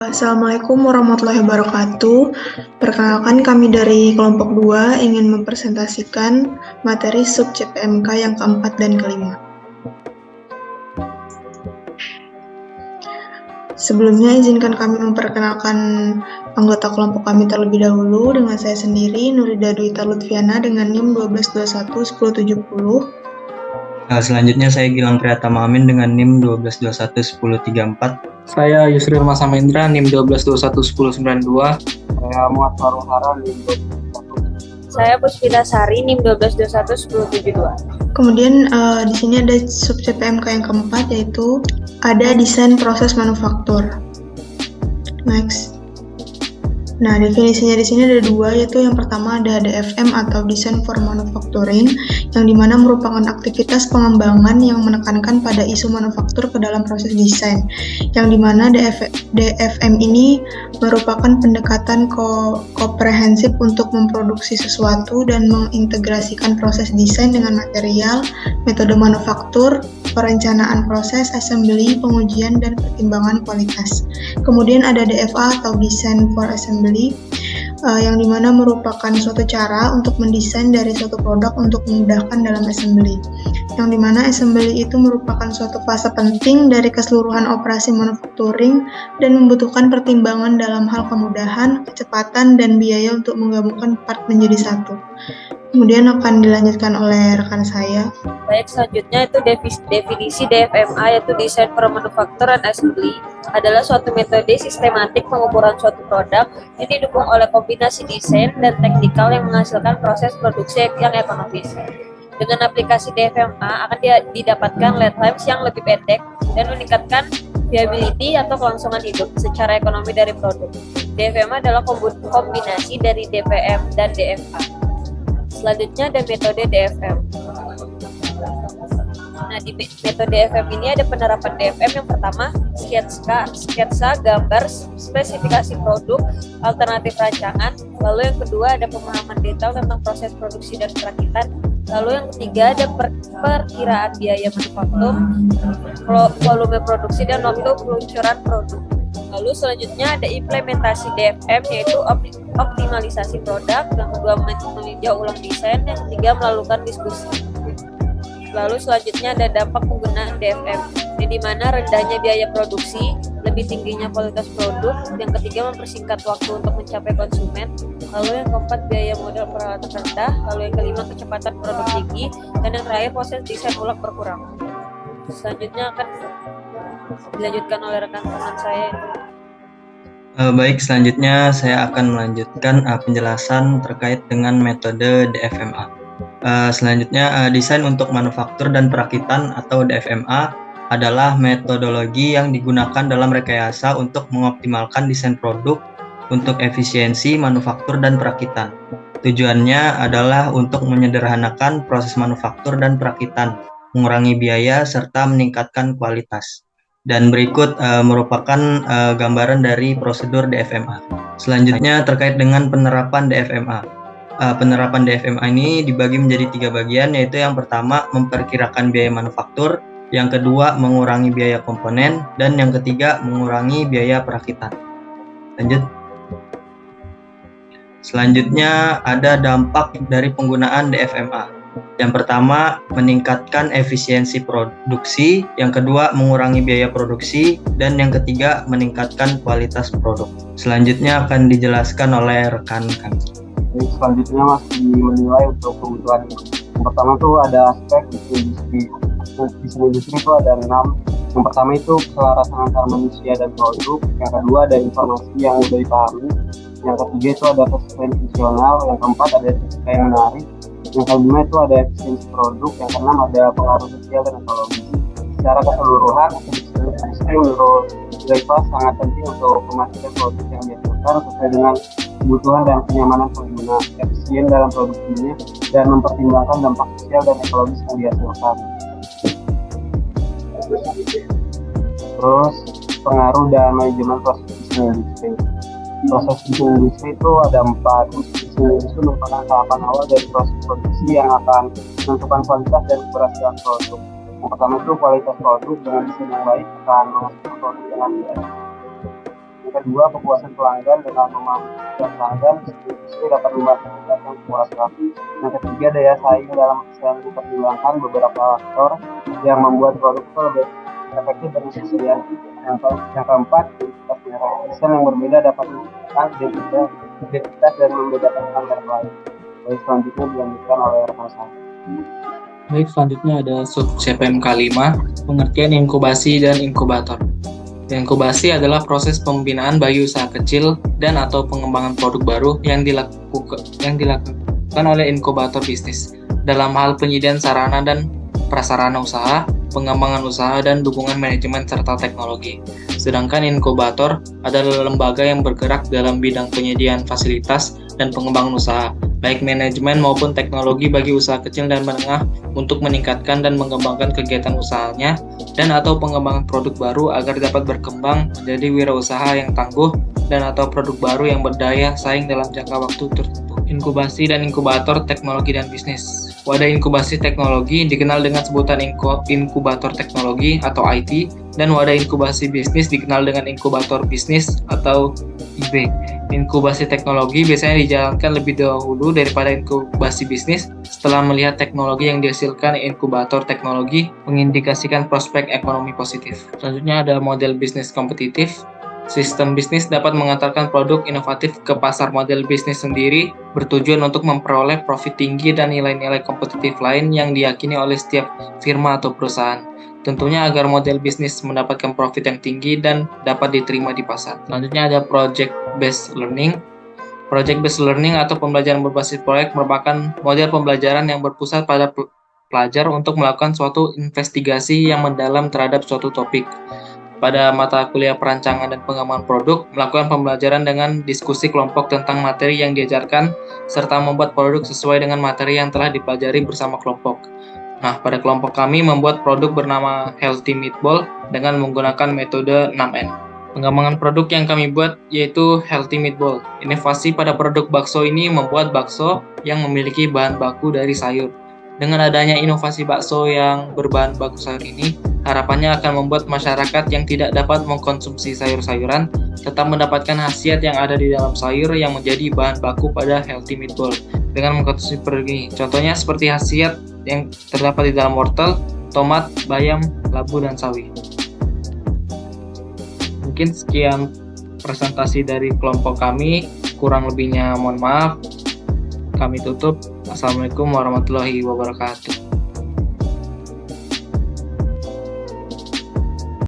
Assalamualaikum warahmatullahi wabarakatuh. Perkenalkan kami dari kelompok 2 ingin mempresentasikan materi sub CPMK yang keempat dan kelima. Sebelumnya izinkan kami memperkenalkan anggota kelompok kami terlebih dahulu dengan saya sendiri, Nurida Dwita Lutfiana dengan NIM 12211070. Selanjutnya saya Gilang Priyatama Amin dengan NIM 12211034. Saya Yusril Masamendra NIM 12211092. Saya Muhammad Farul Hara NIM 1221. Saya Puspita Sari NIM 12211072. Kemudian di sini ada sub CPMK yang keempat, yaitu ada desain proses manufaktur. Next. Nah, definisinya di sini ada dua, yaitu yang pertama ada DFM atau Design for Manufacturing, yang dimana merupakan aktivitas pengembangan yang menekankan pada isu manufaktur ke dalam proses desain, yang dimana DFM ini merupakan pendekatan komprehensif untuk memproduksi sesuatu dan mengintegrasikan proses desain dengan material, metode manufaktur, perencanaan proses, assembly, pengujian, dan pertimbangan kualitas. Kemudian ada DFA atau Design for Assembly, yang dimana merupakan suatu cara untuk mendesain dari suatu produk untuk memudahkan dalam assembly. Yang dimana assembly itu merupakan suatu fase penting dari keseluruhan operasi manufacturing dan membutuhkan pertimbangan dalam hal kemudahan, kecepatan, dan biaya untuk menggabungkan part menjadi satu. Kemudian akan dilanjutkan oleh rekan saya. Baik, selanjutnya itu definisi DFMA, yaitu Design for Manufacture and Assembly, adalah suatu metode sistematik pengukuran suatu produk yang didukung oleh kombinasi desain dan teknikal yang menghasilkan proses produksi yang ekonomis. Dengan aplikasi DFMA akan didapatkan lead times yang lebih pendek dan meningkatkan viability atau kelangsungan hidup secara ekonomi dari produk. DFMA adalah kombinasi dari DPM dan DFA. Selanjutnya ada metode DFM. Nah, di metode DFM ini ada penerapan DFM yang pertama, sketsa, gambar, spesifikasi produk, alternatif rancangan. Lalu yang kedua ada pemahaman detail tentang proses produksi dan perakitan. Lalu yang ketiga ada perkiraan biaya manufaktur, volume produksi, dan waktu peluncuran produk. Lalu selanjutnya ada implementasi DFM, yaitu optimalisasi produk. Yang kedua meninjau ulang desain. Yang ketiga melakukan diskusi. Lalu selanjutnya ada dampak penggunaan DFM, di mana rendahnya biaya produksi, lebih tingginya kualitas produk. Yang ketiga mempersingkat waktu untuk mencapai konsumen. Lalu yang keempat biaya modal peralatan rendah. Lalu yang kelima kecepatan produk tinggi. Dan yang terakhir proses desain ulang berkurang. Selanjutnya akan dilanjutkan oleh rekan teman saya. Baik, selanjutnya saya akan melanjutkan penjelasan terkait dengan metode DFMA. Selanjutnya, desain untuk manufaktur dan perakitan atau DFMA adalah metodologi yang digunakan dalam rekayasa untuk mengoptimalkan desain produk untuk efisiensi manufaktur dan perakitan. Tujuannya adalah untuk menyederhanakan proses manufaktur dan perakitan, mengurangi biaya, serta meningkatkan kualitas. Dan berikut merupakan gambaran dari prosedur DFMA. Selanjutnya terkait dengan penerapan DFMA. Penerapan DFMA ini dibagi menjadi 3 bagian, yaitu yang pertama memperkirakan biaya manufaktur, yang kedua mengurangi biaya komponen, dan yang ketiga mengurangi biaya perakitan. Lanjut. Selanjutnya ada dampak dari penggunaan DFMA. Yang pertama, meningkatkan efisiensi produksi, yang kedua mengurangi biaya produksi, dan yang ketiga meningkatkan kualitas produk. Selanjutnya akan dijelaskan oleh rekan kami. Selanjutnya masih menilai untuk kebutuhan. Yang pertama itu ada aspek desain industri itu ada 6. Yang pertama itu keselarasan antar manusia dan produk. Yang kedua ada informasi yang mudah dipahami. Yang ketiga itu ada kesesuaian fungsional. Yang keempat ada estetika yang menarik. Yang kelima itu ada efisiensi produk. Yang keenam ada pengaruh sosial dan ekologi. Secara keseluruhan, industri menurut Dreyfus sangat penting untuk memastikan produk yang dihasilkan sesuai dengan kebutuhan dan kenyamanan pengguna, efisien dalam produksinya, dan mempertimbangkan dampak sosial dan ekologis yang dihasilkan. Terus pengaruh dan manajemen proses industri. Proses industri itu ada 4. Industri merupakan tahapan awal dari proses produksi yang akan menentukan kualitas dan keberhasilan produk. Yang pertama itu kualitas produk dengan desain yang baik akan menghasilkan produk yang lebih baik. Yang kedua, kepuasan pelanggan dengan memanfaatkan pelanggan industri dapat membantu meningkatkan kepuasan. Yang ketiga, daya saing dalam pesaing mempertimbangkan beberapa faktor yang membuat produk itu lebih efektif dan efisien. Yang keempat, identitas merek. Desain yang berbeda dapat menunjukkan identitas dan membedakan antara lain. Baik, selanjutnya dilanjutkan oleh rekan saya. Baik, selanjutnya ada sub CPMK 5, pengertian inkubasi dan inkubator. Inkubasi adalah proses pembinaan bagi usaha kecil dan atau pengembangan produk baru yang dilakukan oleh inkubator bisnis dalam hal penyediaan sarana dan prasarana usaha, pengembangan usaha, dan dukungan manajemen serta teknologi. Sedangkan inkubator adalah lembaga yang bergerak dalam bidang penyediaan fasilitas dan pengembangan usaha, baik manajemen maupun teknologi bagi usaha kecil dan menengah untuk meningkatkan dan mengembangkan kegiatan usahanya dan atau pengembangan produk baru agar dapat berkembang menjadi wirausaha yang tangguh dan atau produk baru yang berdaya saing dalam jangka waktu tertentu. Inkubasi dan inkubator teknologi dan bisnis. Wadah inkubasi teknologi dikenal dengan sebutan inkubator teknologi atau IT, dan wadah inkubasi bisnis dikenal dengan inkubator bisnis atau IB. Inkubasi teknologi biasanya dijalankan lebih dahulu daripada inkubasi bisnis setelah melihat teknologi yang dihasilkan inkubator teknologi mengindikasikan prospek ekonomi positif. Selanjutnya ada model bisnis kompetitif. Sistem bisnis dapat mengantarkan produk inovatif ke pasar model bisnis sendiri bertujuan untuk memperoleh profit tinggi dan nilai-nilai kompetitif lain yang diyakini oleh setiap firma atau perusahaan. Tentunya agar model bisnis mendapatkan profit yang tinggi dan dapat diterima di pasar. Selanjutnya ada project based learning. Project based learning atau pembelajaran berbasis proyek merupakan model pembelajaran yang berpusat pada pelajar untuk melakukan suatu investigasi yang mendalam terhadap suatu topik. Pada mata kuliah perancangan dan pengembangan produk, melakukan pembelajaran dengan diskusi kelompok tentang materi yang diajarkan, serta membuat produk sesuai dengan materi yang telah dipelajari bersama kelompok. Nah, pada kelompok kami membuat produk bernama Healthy Meatball dengan menggunakan metode 6N. Pengembangan produk yang kami buat yaitu Healthy Meatball. Inovasi pada produk bakso ini membuat bakso yang memiliki bahan baku dari sayur. Dengan adanya inovasi bakso yang berbahan baku sayur ini, harapannya akan membuat masyarakat yang tidak dapat mengkonsumsi sayur-sayuran tetap mendapatkan khasiat yang ada di dalam sayur yang menjadi bahan baku pada Healthy Meatball dengan mengkonsumsi produk ini. Contohnya seperti khasiat yang terdapat di dalam wortel, tomat, bayam, labu, dan sawi. Mungkin sekian presentasi dari kelompok kami, kurang lebihnya mohon maaf. Kami tutup. Assalamualaikum warahmatullahi wabarakatuh.